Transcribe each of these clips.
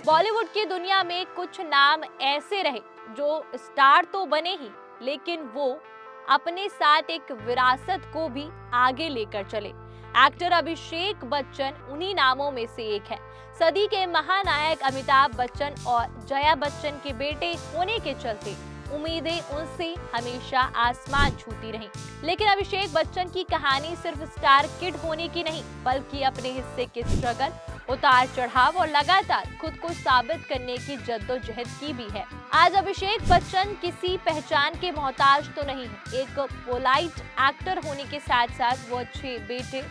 बॉलीवुड की दुनिया में कुछ नाम ऐसे रहे जो स्टार तो बने ही, लेकिन वो अपने साथ एक विरासत को भी आगे लेकर चले। एक्टर अभिषेक बच्चन उन्हीं नामों में से एक है। सदी के महानायक अमिताभ बच्चन और जया बच्चन के बेटे होने के चलते उम्मीदें उनसे हमेशा आसमान छूती रहीं। लेकिन अभिषेक बच्चन की कहानी सिर्फ स्टार किड होने की नहीं, बल्कि अपने हिस्से के स्ट्रगल, उतार चढ़ाव और लगातार खुद को साबित करने की जद्दोजहद की भी है। आज अभिषेक बच्चन किसी पहचान के मोहताज तो नहीं है। एक पोलाइट एक्टर होने के साथ साथ वो अच्छे बेटे,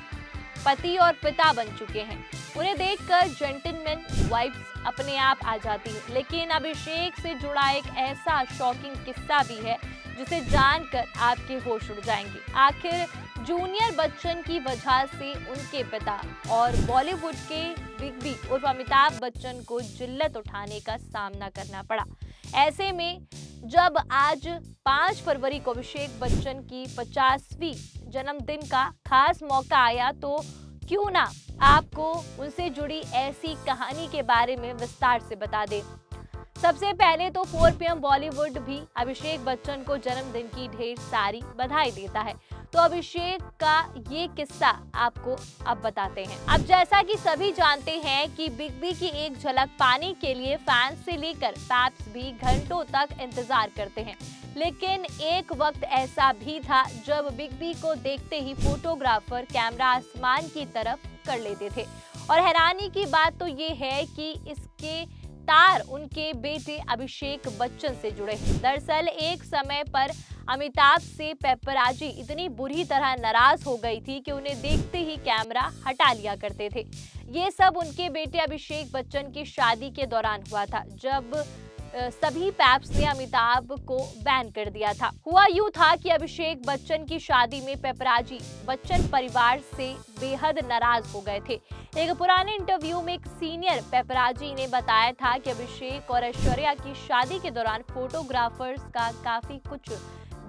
पति और पिता बन चुके हैं। उन्हें देखकर जेंटलमैन वाइब्स अपने आप आ जाती है। लेकिन अभिषेक से जुड़ा एक ऐसा शॉकिंग किस्सा भी है जिसे जानकर आपके होश उड़ जाएंगे। आखिर जूनियर बच्चन की वजह से उनके पिता और बॉलीवुड के बिग बी उर्फ अमिताभ बच्चन को जिल्लत उठाने का सामना करना पड़ा। ऐसे में जब आज 5 फरवरी को अभिषेक बच्चन की 50वीं जन्मदिन का खास मौका आया, तो क्यों ना आपको उनसे जुड़ी ऐसी कहानी के बारे में विस्तार से बता दें। सबसे पहले तो 4 PM बॉलीवुड भी अभिषेक बच्चन को जन्मदिन की ढेर सारी बधाई देता है। तो अभिषेक का ये किस्सा आपको अब बताते हैं। अब जैसा कि सभी जानते हैं कि बिग बी की एक झलक पाने के लिए फैंस से लेकर पैप्स भी घंटों तक इंतजार करते हैं। लेकिन एक वक्त ऐसा भी था जब बिग बी को देखते ही फोटोग्राफर कैमरा आसमान की तरफ कर लेते थे। और हैरानी की बात तो ये है कि इसके तार उनके बेटे अभिषेक बच्चन से जुड़े हैं। दरअसल एक समय पर अमिताभ से पेपराजी इतनी बुरी तरह नाराज हो गई थी कि उन्हें देखते ही कैमरा हटा लिया करते थे। ये सब उनके बेटे अभिषेक बच्चन की शादी के दौरान हुआ था, जब सभी पैप्स ने अमिताभ को बैन कर दिया था। हुआ यूं था कि अभिषेक बच्चन की शादी में पेपराजी बच्चन परिवार से बेहद नाराज हो गए थे। एक पुराने इंटरव्यू में एक सीनियर पेपराजी ने बताया था कि अभिषेक और ऐश्वर्या की शादी के दौरान फोटोग्राफर्स का काफी कुछ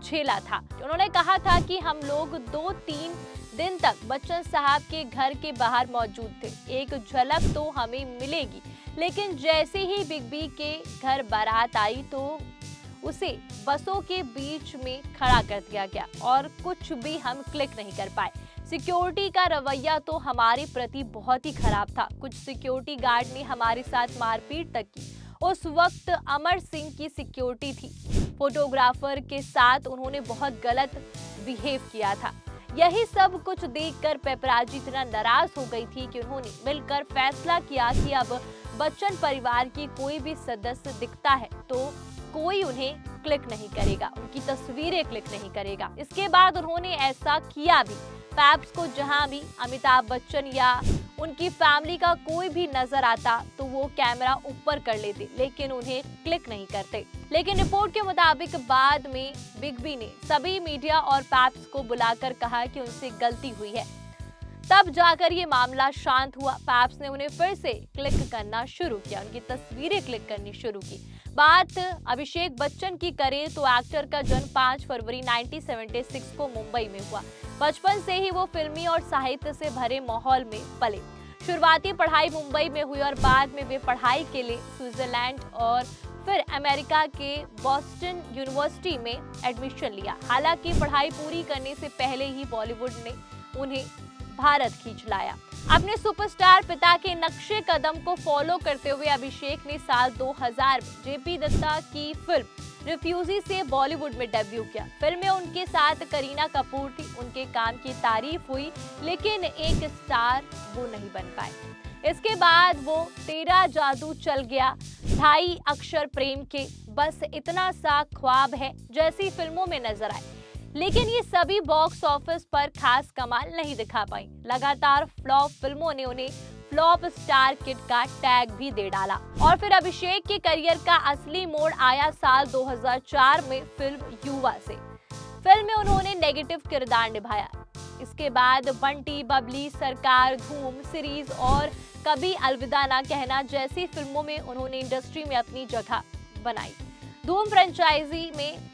झेला था। उन्होंने कहा था कि हम लोग 2-3 दिन तक बच्चन साहब के घर के बाहर मौजूद थे। एक झलक तो हमें मिलेगी, लेकिन जैसे ही बिग बी के घर बारात आई तो उसे बसों के बीच में खड़ा कर दिया गया और कुछ भी हम क्लिक नहीं कर पाए। सिक्योरिटी का रवैया तो हमारे प्रति बहुत ही खराब था। कुछ सिक्योरिटी गार्ड ने हमारे साथ मारपीट तक की। उस वक्त अमर सिंह की सिक्योरिटी थी। फोटोग्राफर के साथ उन्होंने बहुत गलत बिहेव किया था। यही सब कुछ देखकर पेपराजी इतना नाराज हो गई थी कि उन्होंने मिलकर फैसला किया कि अब बच्चन परिवार की कोई भी सदस्य दिखता है तो कोई उन्हें क्लिक नहीं करेगा, उनकी तस्वीरें क्लिक नहीं करेगा। इसके बाद उन्होंने ऐसा किया भी। पैप्स को जहां भी अमिताभ बच्चन या उनकी फैमिली का कोई भी नजर आता तो वो कैमरा ऊपर कर लेते, लेकिन उन्हें क्लिक नहीं करते। लेकिन रिपोर्ट के मुताबिक बाद में बिग बी ने सभी मीडिया और पैप्स को बुलाकर कहा कि उनसे गलती हुई है। तब जाकर ये मामला शांत हुआ। पैप्स ने उन्हें फिर से क्लिक करना शुरू किया, उनकी तस्वीरें क्लिक करनी शुरू की। बात अभिषेक बच्चन की करें तो एक्टर का जन्म 5 फरवरी 1976 को मुंबई में हुआ। बचपन से ही वो फिल्मी और साहित्य से भरे माहौल में पले। शुरुआती पढ़ाई मुंबई में हुई और बाद में वे पढ़ाई के लिए स्विट्जरलैंड और फिर अमेरिका के बॉस्टन यूनिवर्सिटी में एडमिशन लिया। हालांकि पढ़ाई पूरी करने से पहले ही बॉलीवुड ने उन्हें भारत खींच लाया। अपने सुपरस्टार पिता के नक्शे कदम को फॉलो करते हुए अभिषेक ने साल 2000 में जेपी दत्ता की फिल्म रिफ्यूजी से बॉलीवुड में डेब्यू किया। फिल्म में उनके साथ करीना कपूर थी। उनके काम की तारीफ हुई, लेकिन एक स्टार वो नहीं बन पाए। इसके बाद वो तेरा जादू चल गया, ढाई अक्षर प्रेम के, बस इतना सा ख्वाब है जैसी फिल्मों में नजर आए। लेकिन ये सभी बॉक्स ऑफिस पर खास कमाल नहीं दिखा पाई। लगातार फ्लॉप फिल्मों ने उन्हें फ्लॉप स्टार किड का टैग भी दे डाला। और फिर अभिषेक के करियर का असली मोड़ आया साल 2004 में फिल्म युवा से। फिल्म में उन्होंने नेगेटिव किरदार निभाया। इसके बाद बंटी, बबली, सरकार, धूम सीरीज और कभी अलविदा ना कहना जैसी फिल्मों में उन्होंने इंडस्ट्री में अपनी जगह बनाई। धूम फ्रेंचाइजी में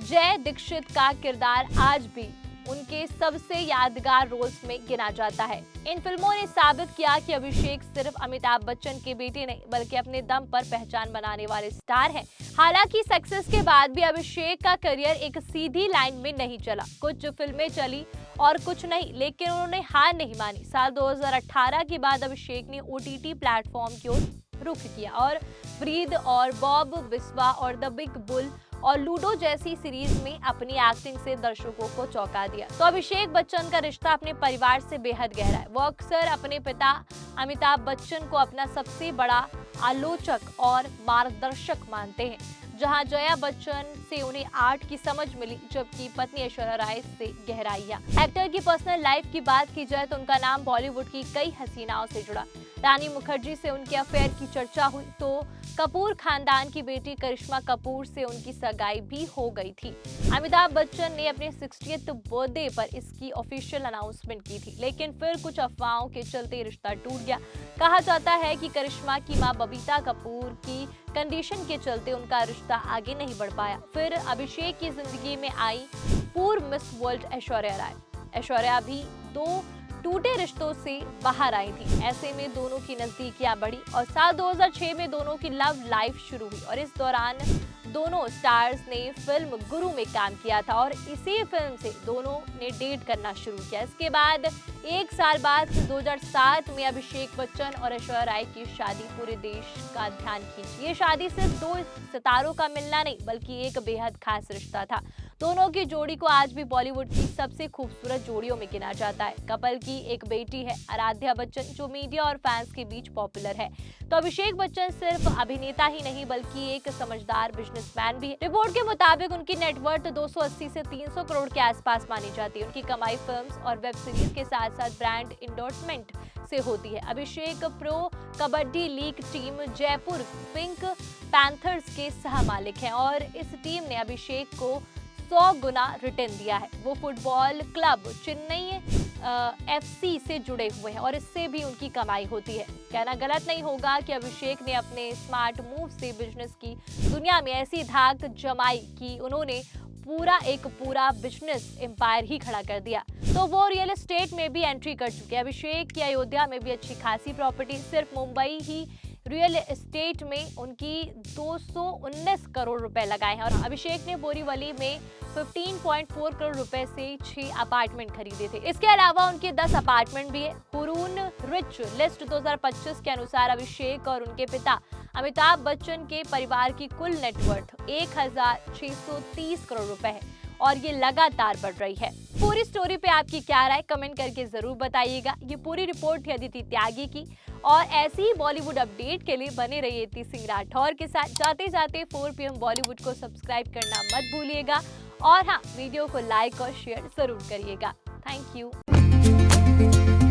जय दीक्षित का किरदार आज भी उनके सबसे यादगार रोल्स में गिना जाता है। इन फिल्मों ने साबित किया कि अभिषेक सिर्फ अमिताभ बच्चन के बेटे नहीं बल्कि अपने दम पर पहचान बनाने वाले स्टार हैं। हालांकि सक्सेस के बाद भी अभिषेक का करियर एक सीधी लाइन में नहीं चला। कुछ फिल्में चली और कुछ नहीं, लेकिन उन्होंने हार नहीं मानी। साल 2018 के बाद अभिषेक ने OTT प्लेटफॉर्म की ओर रुख किया और ब्रीद और बॉब बिस्वा और द बिग बुल और लूडो जैसी सीरीज में अपनी एक्टिंग से दर्शकों को चौंका दिया। तो अभिषेक बच्चन का रिश्ता अपने परिवार से बेहद गहरा है। वो अक्सर अपने पिता अमिताभ बच्चन को अपना सबसे बड़ा आलोचक और मार्गदर्शक मानते हैं। जहां जया बच्चन से उन्हें आर्ट की समझ मिली, जबकि पत्नी ऐश्वर्या राय से गहराइयां। एक्टर की पर्सनल लाइफ की बात की जाए तो उनका नाम बॉलीवुड की कई हसीनाओं से जुड़ा। रानी मुखर्जी से उनके अफेयर की चर्चा हुई तो कपूर खानदान की बेटी करिश्मा कपूर से उनकी सगाई भी हो गई थी। अमिताभ बच्चन ने अपने 60th बर्थडे पर इसकी ऑफिशियल अनाउंसमेंट की थी, लेकिन फिर कुछ अफवाहों के चलते रिश्ता टूट गया। कहा जाता है कि करिश्मा की मां बबीता कपूर की कंडीशन के चलते उनका रिश्ता आगे नहीं बढ़ पाया। फिर अभिषेक की जिंदगी में आई पूर्व मिस वर्ल्ड ऐश्वर्या राय। ऐश्वर्या भी 2 टूटे रिश्तों से बाहर आई थी। ऐसे में दोनों की नजदीकियां बढ़ी और साल 2006 में दोनों की लव लाइफ शुरू हुई और इस दौरान दोनों स्टार्स ने फिल्म गुरु में काम किया था और इसी फिल्म से दोनों ने डेट करना शुरू किया। इसके बाद एक साल बाद 2007 में अभिषेक बच्चन और ऐश्वर्या राय की शादी पूरे देश का ध्यान खींची। ये शादी सिर्फ 2 सितारों का मिलना नहीं बल्कि एक बेहद खास रिश्ता था। दोनों की जोड़ी को आज भी बॉलीवुड की सबसे खूबसूरत जोड़ियों में गिना जाता है। कपल की एक बेटी है आराध्या बच्चन, जो मीडिया और फैंस के बीच पॉपुलर है। तो अभिषेक बच्चन सिर्फ अभिनेता ही नहीं बल्कि एक समझदार बिजनेसमैन भी है। रिपोर्ट के मुताबिक उनकी नेटवर्थ 280 से 300 करोड़ के आसपास मानी जाती है। उनकी कमाई फिल्म्स और वेब सीरीज के साथ साथ ब्रांड इंडोर्समेंट से होती है। Abhishek pro kabaddi league team Jaipur Pink Panthers के सह मालिक हैं और इस टीम ने अभिषेक को 100 गुना रिटर्न दिया है। वो फुटबॉल क्लब चेन्नई FC से जुड़े हुए हैं और इससे भी उनकी कमाई होती है। कहना गलत नहीं होगा कि अभिषेक ने अपने स्मार्ट मूव से बिजनेस की दुनिया में ऐसी धाक जमाई कि उन्होंने पूरा बिजनेस एम्पायर ही खड़ा कर दिया। तो वो रियल एस्टेट में भी एंट्री कर चुके हैं। अभिषेक की अयोध्या में भी अच्छी खासी प्रॉपर्टी, सिर्फ मुंबई ही रियल एस्टेट में उनकी 219 करोड़ रुपए लगाए हैं और अभिषेक ने बोरीवली में 15.4 करोड़ रुपए से 6 अपार्टमेंट खरीदे थे। इसके अलावा उनके 10 अपार्टमेंट भी है। हुरून रिच लिस्ट 2025 के अनुसार अभिषेक और उनके पिता अमिताभ बच्चन के परिवार की कुल नेटवर्थ 1630 करोड़ रुपए है और ये लगातार बढ़ रही है। पूरी स्टोरी पे आपकी क्या राय कमेंट करके जरूर बताइएगा। ये पूरी रिपोर्ट थी अदिति त्यागी की और ऐसी ही बॉलीवुड अपडेट के लिए बने रहिए इति सिंह राठौर के साथ। जाते जाते 4 PM बॉलीवुड को सब्सक्राइब करना मत भूलिएगा और हाँ, वीडियो को लाइक और शेयर जरूर करिएगा। Thank you.